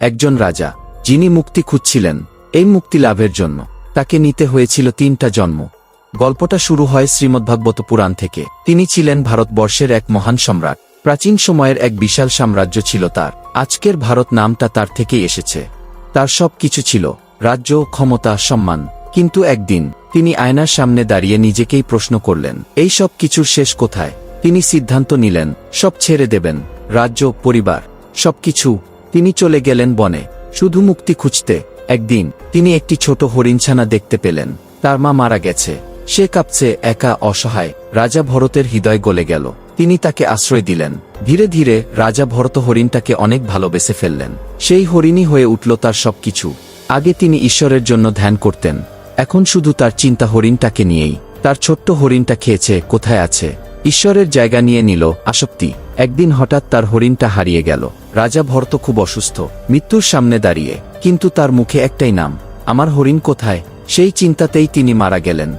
একজন রাজা, যিনি মুক্তি খুঁজছিলেন। এই মুক্তি লাভের জন্য তাকে নিতে হয়েছিল 3টা জন্ম। গল্পটা শুরু হয় শ্রীমদ্ভাগবত পুরাণ থেকে। তিনি ছিলেন ভারতবর্ষের এক মহান সম্রাট। প্রাচীন সময়ের এক বিশাল সাম্রাজ্য ছিল তার। আজকের ভারত নামটা তার থেকেই এসেছে। তার সব কিছু ছিল, রাজ্য, ক্ষমতা, সম্মান। কিন্তু একদিন তিনি আয়নার সামনে দাঁড়িয়ে নিজেকেই প্রশ্ন করলেন, এই সব কিছুর শেষ কোথায়? তিনি সিদ্ধান্ত নিলেন সব ছেড়ে দেবেন, রাজ্য, পরিবার, সবকিছু। তিনি চলে গেলেন বনে, শুধু মুক্তি খুঁজতে। একদিন তিনি একটি ছোট হরিণছানা দেখতে পেলেন। তার মা মারা গেছে, সে কাঁপছে, একা, অসহায়। রাজা ভরতের হৃদয় গলে গেল। তিনি তাকে আশ্রয় দিলেন। ধীরে ধীরে রাজা ভরত হরিণটাকে অনেক ভালোবেসে ফেললেন। সেই হরিণই হয়ে উঠল তার সবকিছু। আগে তিনি ঈশ্বরের জন্য ধ্যান করতেন, এখন শুধু তার চিন্তা হরিণটাকে নিয়েই। তার ছোট্ট হরিণটা খেয়েছে, কোথায় আছে? ঈশ্বরের জায়গা নিয়ে নিল আসক্তি। একদিন হঠাৎ তার হরিণটা হারিয়ে গেল। রাজা ভরত খুব অসুস্থ, মৃত্যুর সামনে দাঁড়িয়ে। কিন্তু তার মুখে একটাই নাম, আমার হরিণ কোথায়? সেই চিন্তাতেই তিনি মারা গেলেন।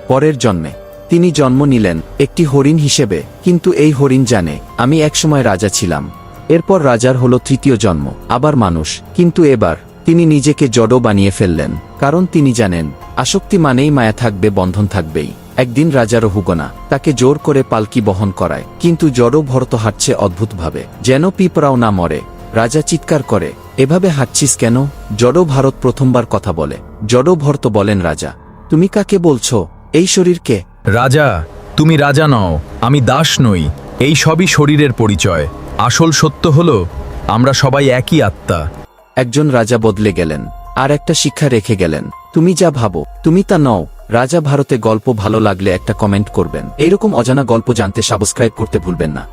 পরের জন্মে তিনি জন্ম নিলেন একটি হরিণ হিসেবে। কিন্তু এই হরিণ জানে, আমি একসময় রাজা ছিলাম। এরপর রাজার হলো 3য় জন্ম, আবার মানুষ। কিন্তু এবার তিনি নিজেকে জড় বানিয়ে ফেললেন। কারণ তিনি জানেন, আসক্তি মানেই মায়া থাকবে, বন্ধন থাকবেই। একদিন রাজা রহুগনা তাকে জোর করে পালকি বহন করায়। কিন্তু জড় ভরত হাঁটছে অদ্ভুতভাবে, যেন পিঁপড়াও না মরে। রাজা চিৎকার করে, এভাবে হাঁটছিস কেন? জড় ভারত প্রথমবার কথা বলে। জড় ভরত বলেন, রাজা, তুমি কাকে বলছো? এই শরীরকে? রাজা, তুমি রাজা নও, আমি দাস নই। এই সবই শরীরের পরিচয়। আসল সত্য হলো আমরা সবাই একই আত্মা। একজন রাজা বদলে গেলেন, আর একটা শিক্ষা রেখে গেলেন, তুমি যা ভাবো তুমি তা নও। রাজা ভারতে গল্প ভালো লাগলে একটা কমেন্ট করবেন। এইরকম অজানা গল্প জানতে সাবস্ক্রাইব করতে ভুলবেন না।